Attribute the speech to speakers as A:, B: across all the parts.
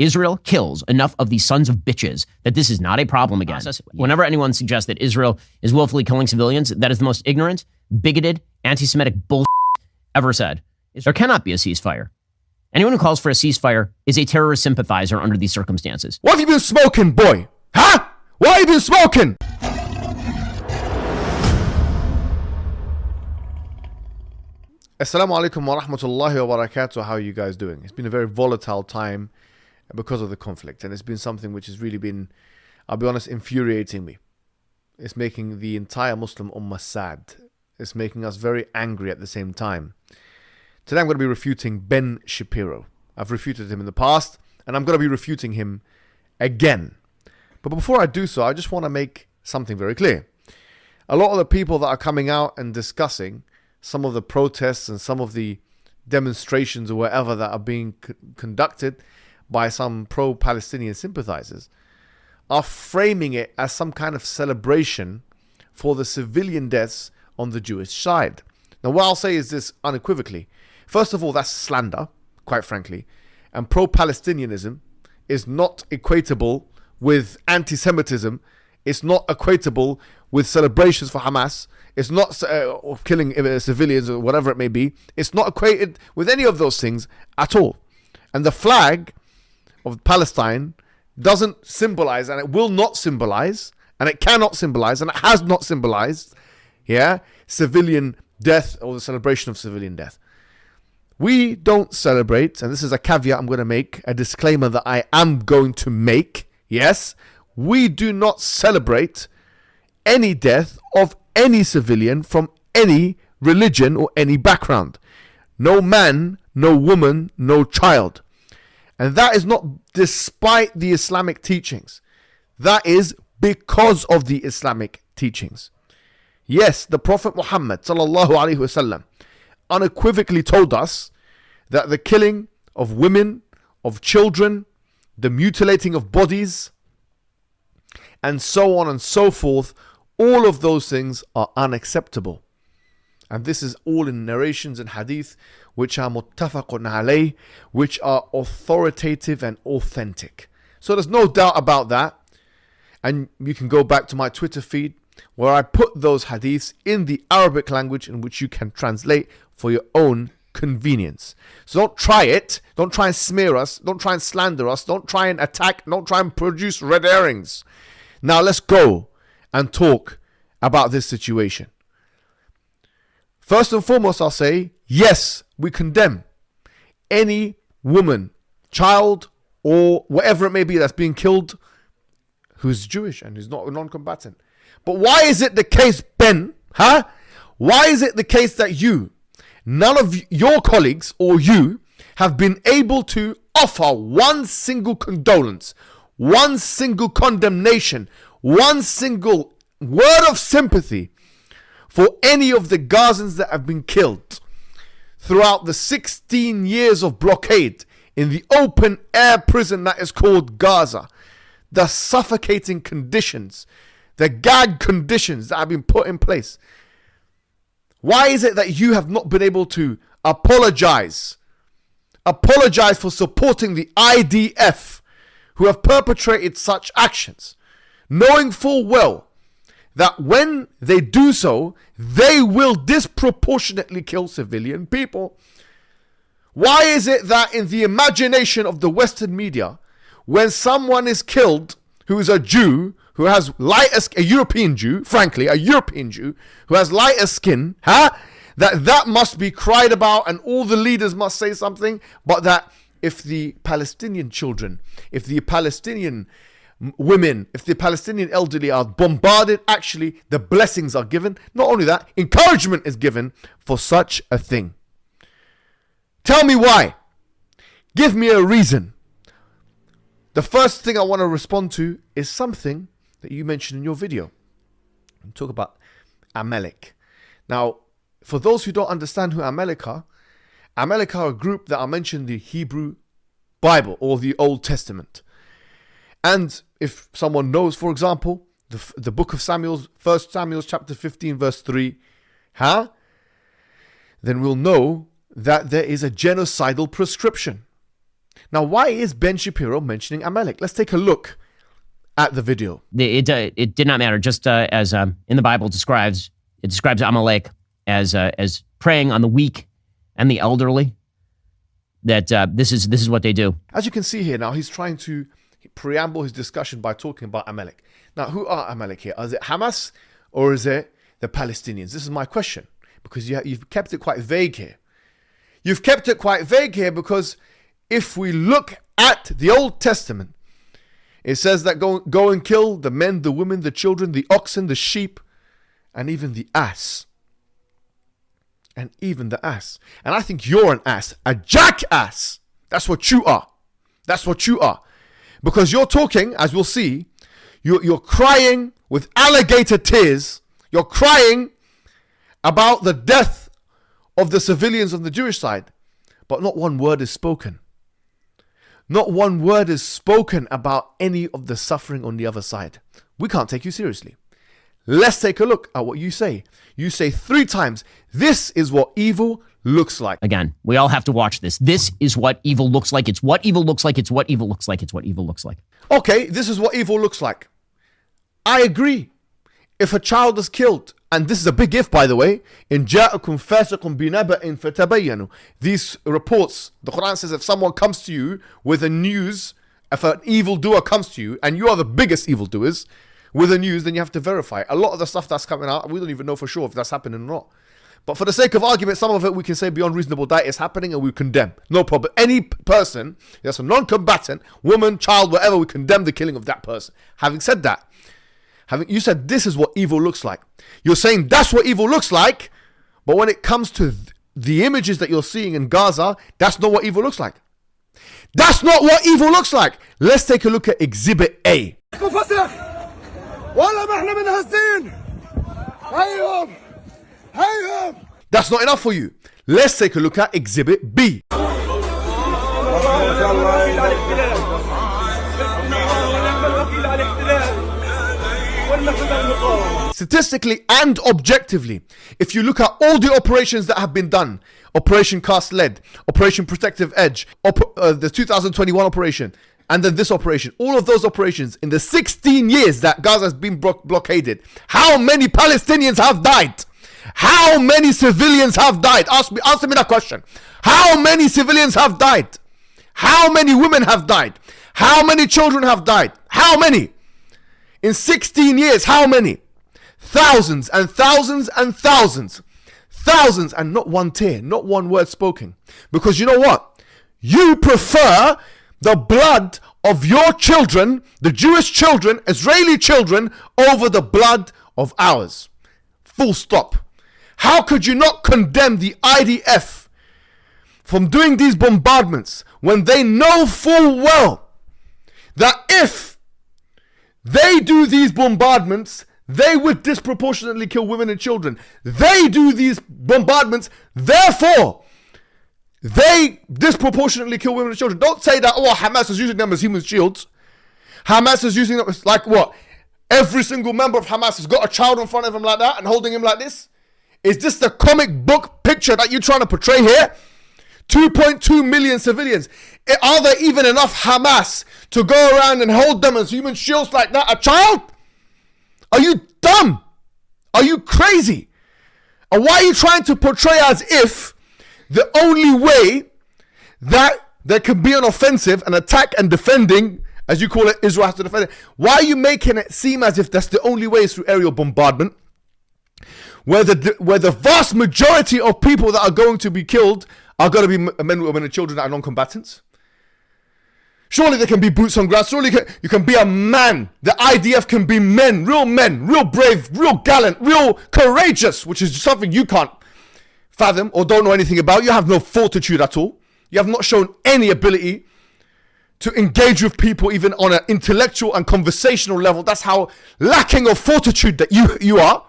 A: Israel kills enough of these sons of bitches that this is not a problem again. Whenever anyone suggests that Israel is willfully killing civilians, that is the most ignorant, bigoted, anti-Semitic bullshit ever said. There cannot be a ceasefire. Anyone who calls for a ceasefire is a terrorist sympathizer under these circumstances.
B: What have you been smoking, boy? Huh? What have you been smoking? Assalamu alaikum wa rahmatullahi wa barakatuh. How are you guys doing? It's been a very volatile time because of the conflict, and it's been something which has really been, I'll be honest, infuriating me. It's making the entire Muslim ummah sad. It's making us very angry at the same time. Today I'm going to be refuting Ben Shapiro. I've refuted him in the past, and I'm going to be refuting him again. But before I do so, I just want to make something very clear. A lot of the people that are coming out and discussing some of the protests and some of the demonstrations or whatever that are being conducted by some pro-Palestinian sympathizers are framing it as some kind of celebration for the civilian deaths on the Jewish side. Now, what I'll say is this unequivocally. First of all, that's slander, quite frankly. And pro-Palestinianism is not equatable with anti-Semitism. It's not equatable with celebrations for Hamas. It's not killing civilians or whatever it may be. It's not equated with any of those things at all. And the flag of Palestine doesn't symbolize, and it will not symbolize, and it cannot symbolize, and it has not symbolized, civilian death or the celebration of civilian death. We don't celebrate, and this is a caveat I'm going to make, a disclaimer that I am going to make. Yes, we do not celebrate any death of any civilian from any religion or any background. No man, no woman, no child. And that is not despite the Islamic teachings. That is because of the Islamic teachings. Yes, the Prophet Muhammad sallallahu alaihi wasallam unequivocally told us that the killing of women, of children, the mutilating of bodies, and so on and so forth, all of those things are unacceptable. And this is all in narrations and hadith which are muttafaqun alayh, which are authoritative and authentic. So there's no doubt about that. And you can go back to my Twitter feed where I put those hadiths in the Arabic language in which you can translate for your own convenience. So don't try it. Don't try and smear us. Don't try and slander us. Don't try and attack. Don't try and produce red herrings. Now let's go and talk about this situation. First and foremost, I'll say, yes, we condemn any woman, child, or whatever it may be that's being killed who's Jewish and who's not a non-combatant. But why is it the case, Ben? Why is it the case that none of your colleagues or you have been able to offer one single condolence, one single condemnation, one single word of sympathy for any of the Gazans that have been killed throughout the 16 years of blockade in the open air prison that is called Gaza? The suffocating conditions, the gag conditions that have been put in place. Why is it that you have not been able to apologize for supporting the IDF who have perpetrated such actions, knowing full well that when they do so, they will disproportionately kill civilian people? Why is it that in the imagination of the Western media, when someone is killed who is a Jew, who has a European Jew, frankly, a European Jew, who has lighter skin, that must be cried about and all the leaders must say something, but that if the Palestinian children, if the Palestinian women, if the Palestinian elderly are bombarded, actually the blessings are given. Not only that, encouragement is given for such a thing. Tell me why. Give me a reason. The first thing I want to respond to is something that you mentioned in your video. Talk about Amalek. Now, for those who don't understand who Amalek are a group that are mentioned in the Hebrew Bible or the Old Testament. And if someone knows, for example, the book of Samuel, 1 Samuel chapter 15 verse 3, then we'll know that there is a genocidal prescription. Now, why is Ben Shapiro mentioning Amalek? Let's take a look at the video.
A: It did not matter. Just as in the Bible describes Amalek as preying on the weak and the elderly. That this is what they do.
B: As you can see here now, he's trying to preamble his discussion by talking about Amalek. Now, who are Amalek here? Is it Hamas or is it the Palestinians? This is my question, because you've kept it quite vague here. You've kept it quite vague here because if we look at the Old Testament, it says that go and kill the men, the women, the children, the oxen, the sheep, and even the ass. And even the ass. And I think you're an ass, a jackass. That's what you are. That's what you are. Because you're talking, as we'll see, you're crying with alligator tears. You're crying about the death of the civilians on the Jewish side. But not one word is spoken. Not one word is spoken about any of the suffering on the other side. We can't take you seriously. Let's take a look at what you say. You say 3 times, this is what evil looks like.
A: Again, we all have to watch this. This is what evil looks like. It's what evil looks like. It's what evil looks like. It's what evil looks like.
B: Okay, this is what evil looks like. I agree. If a child is killed, and this is a big if, by the way, in جاءكم فاسق بنبأ فتبينوا. These reports, the Quran says if someone comes to you with a news, if an evildoer comes to you, and you are the biggest evildoers, with the news, then you have to verify. A lot of the stuff that's coming out, we don't even know for sure if that's happening or not. But for the sake of argument, some of it we can say beyond reasonable doubt is happening and we condemn. No problem. Any person that's a non-combatant, woman, child, whatever, we condemn the killing of that person. Having said that, you said this is what evil looks like. You're saying that's what evil looks like, but when it comes to the images that you're seeing in Gaza, that's not what evil looks like. That's not what evil looks like. Let's take a look at Exhibit A. That's not enough for you. Let's take a look at Exhibit B. Statistically and objectively, if you look at all the operations that have been done, Operation Cast Lead, Operation Protective Edge, the 2021 operation, and then this operation, all of those operations in the 16 years that Gaza has been blockaded, how many Palestinians have died? How many civilians have died? Answer me that question. How many civilians have died? How many women have died? How many children have died? How many? In 16 years, how many? Thousands and thousands and thousands. Thousands, and not one tear, not one word spoken. Because you know what? You prefer the blood of your children, the Jewish children, Israeli children, over the blood of ours. Full stop. How could you not condemn the IDF from doing these bombardments when they know full well that if they do these bombardments, they would disproportionately kill women and children? They do these bombardments, therefore they disproportionately kill women and children. Don't say that, oh, Hamas is using them as human shields. Hamas is using them as, like what? Every single member of Hamas has got a child in front of him like that and holding him like this? Is this the comic book picture that you're trying to portray here? 2.2 million civilians. Are there even enough Hamas to go around and hold them as human shields like that? A child? Are you dumb? Are you crazy? And why are you trying to portray as if the only way that there can be an offensive, an attack and defending, as you call it, Israel has to defend it? Why are you making it seem as if that's the only way is through aerial bombardment? Where the vast majority of people that are going to be killed are going to be men, women and children that are non-combatants? Surely there can be boots on ground. Surely you can be a man. The IDF can be men, real brave, real gallant, real courageous, which is something you can't fathom or don't know anything about. You have no fortitude at all. You have not shown any ability to engage with people even on an intellectual and conversational level. That's how lacking of fortitude that you are.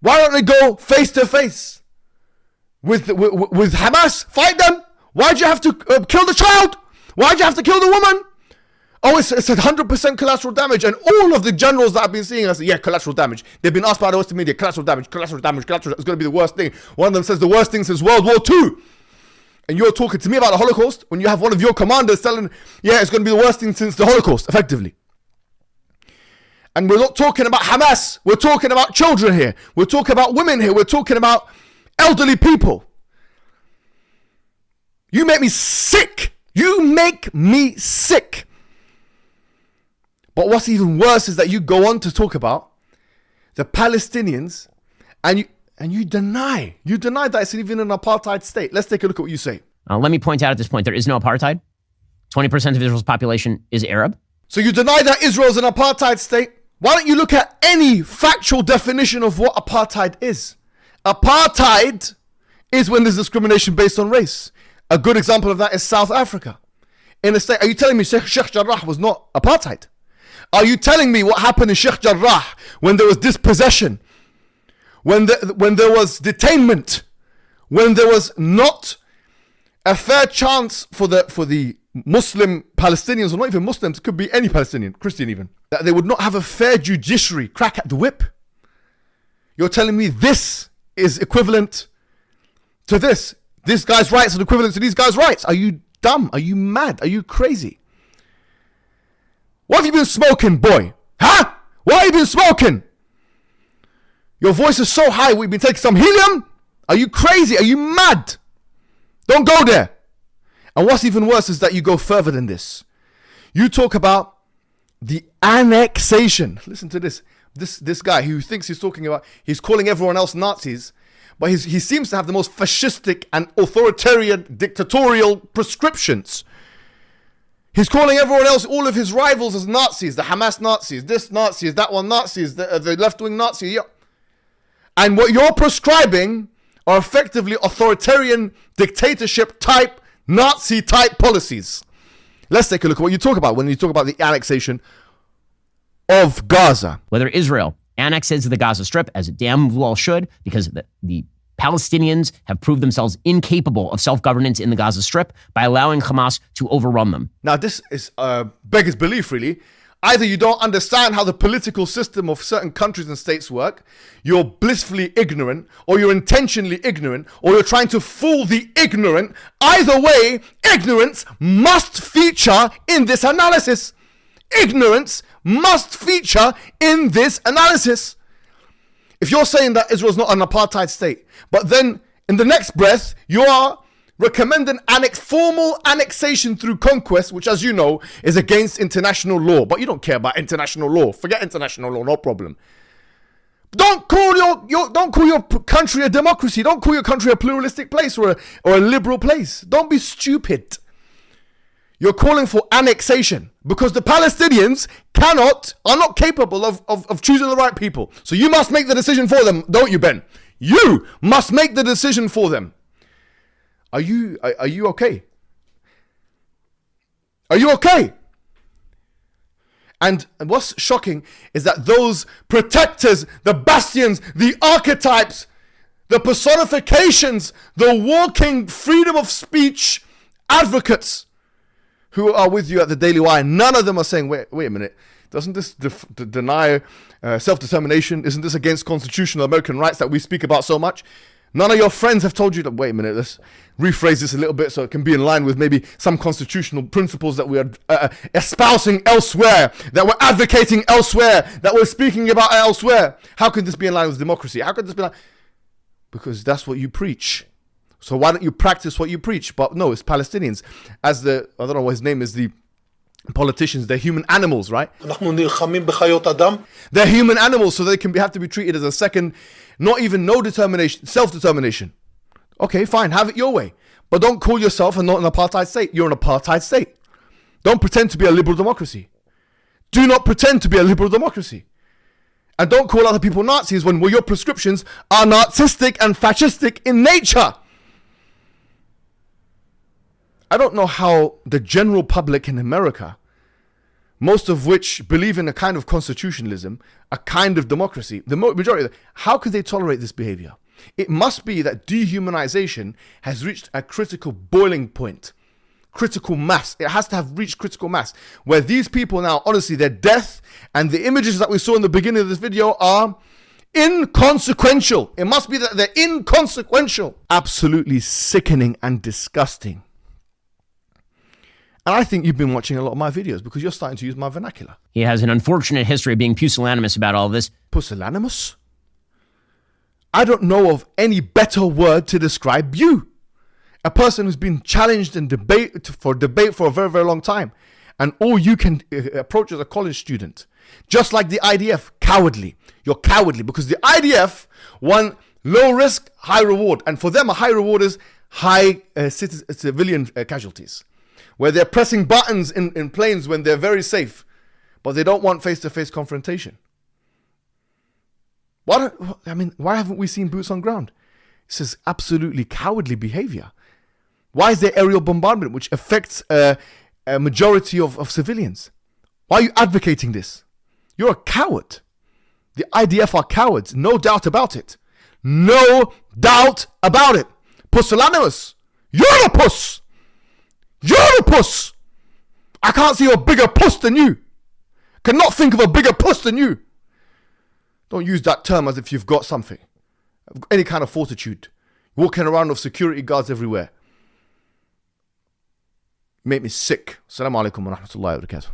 B: Why don't they go face to face with Hamas? Fight them. Why'd you have to kill the child? Why'd you have to kill the woman? Oh, it's 100% collateral damage. And all of the generals that I've been seeing, I say, yeah, collateral damage. They've been asked by the Western media, collateral damage. It's going to be the worst thing. One of them says the worst thing since World War II. And you're talking to me about the Holocaust when you have one of your commanders telling, yeah, it's going to be the worst thing since the Holocaust, effectively. And we're not talking about Hamas. We're talking about children here. We're talking about women here. We're talking about elderly people. You make me sick. You make me sick. But what's even worse is that you go on to talk about the Palestinians and you deny that it's even an apartheid state. Let's take a look at what you say.
A: Let me point out at this point, there is no apartheid. 20% of Israel's population is Arab.
B: So you deny that Israel is an apartheid state? Why don't you look at any factual definition of what apartheid is? Apartheid is when there's discrimination based on race. A good example of that is South Africa. In a state, are you telling me Sheikh Jarrah was not apartheid? Are you telling me what happened in Sheikh Jarrah when there was dispossession, when there was detainment, when there was not a fair chance for the Muslim Palestinians, or not even Muslims, it could be any Palestinian, Christian even, that they would not have a fair judiciary crack at the whip? You're telling me this is equivalent to this? This guy's rights are equivalent to these guys' rights? Are you dumb? Are you mad? Are you crazy? What have you been smoking, boy? Huh? What have you been smoking? Your voice is so high, we've been taking some helium? Are you crazy? Are you mad? Don't go there. And what's even worse is that you go further than this. You talk about the annexation. Listen to this. This guy who thinks he's talking about, he's calling everyone else Nazis, but he seems to have the most fascistic and authoritarian dictatorial prescriptions. He's calling everyone else, all of his rivals, as Nazis. The Hamas Nazis, this Nazis, that one Nazis, the left-wing Nazi. Yeah. And what you're prescribing are effectively authoritarian dictatorship type, Nazi type policies. Let's take a look at what you talk about when you talk about the annexation of Gaza.
A: Whether Israel annexes the Gaza Strip, as it damn well should, because the Palestinians have proved themselves incapable of self-governance in the Gaza Strip by allowing Hamas to overrun them.
B: Now, this is beggars belief, really. Either you don't understand how the political system of certain countries and states work, you're blissfully ignorant, or you're intentionally ignorant, or you're trying to fool the ignorant. Either way, ignorance must feature in this analysis. Ignorance must feature in this analysis. If you're saying that Israel's not an apartheid state, but then in the next breath, you are recommending formal annexation through conquest, which, as you know, is against international law. But you don't care about international law. Forget international law, no problem. Don't call your country a democracy. Don't call your country a pluralistic place or a liberal place. Don't be stupid. You're calling for annexation because the Palestinians are not capable of choosing the right people. So you must make the decision for them, don't you, Ben? You must make the decision for them. Are you okay? Are you okay? And what's shocking is that those protectors, the bastions, the archetypes, the personifications, the walking freedom of speech advocates who are with you at the Daily Wire, none of them are saying, wait a minute, doesn't this deny self-determination? Isn't this against constitutional American rights that we speak about so much? None of your friends have told you that, wait a minute, let's rephrase this a little bit so it can be in line with maybe some constitutional principles that we are espousing elsewhere, that we're advocating elsewhere, that we're speaking about elsewhere. How could this be in line with democracy? How could this be like? Because that's what you preach. So why don't you practice what you preach? But no, it's Palestinians. As I don't know what his name is, the politicians, they're human animals, right? They're human animals, so they have to be treated as a second, not even no determination, self-determination. Okay, fine, have it your way. But don't call yourself not an apartheid state. You're an apartheid state. Don't pretend to be a liberal democracy. Do not pretend to be a liberal democracy. And don't call other people Nazis when your prescriptions are Nazistic and fascistic in nature. I don't know how the general public in America, most of which believe in a kind of constitutionalism, a kind of democracy, the majority of them, how could they tolerate this behavior? It must be that dehumanization has reached a critical boiling point, critical mass. It has to have reached critical mass, where these people now, honestly, their death and the images that we saw in the beginning of this video are inconsequential. It must be that they're inconsequential. Absolutely sickening and disgusting. And I think you've been watching a lot of my videos because you're starting to use my vernacular.
A: He has an unfortunate history of being pusillanimous about all this.
B: Pusillanimous? I don't know of any better word to describe you. A person who's been challenged in debate for a very, very long time. And all you can approach as a college student. Just like the IDF, cowardly. You're cowardly because the IDF want low risk, high reward. And for them, a high reward is high civilian casualties. Where they're pressing buttons in planes when they're very safe. But they don't want face-to-face confrontation. Why haven't we seen boots on ground? This is absolutely cowardly behavior. Why is there aerial bombardment which affects a majority of civilians? Why are you advocating this? You're a coward. The IDF are cowards, no doubt about it. No doubt about it. Pusillanimous. You're a puss. You're a puss. I can't see a bigger puss than you. Cannot think of a bigger puss than you. Don't use that term as if you've got something. Any kind of fortitude. Walking around with security guards everywhere. You make me sick. Assalamu alaikum wa rahmatullahi wa barakatuh.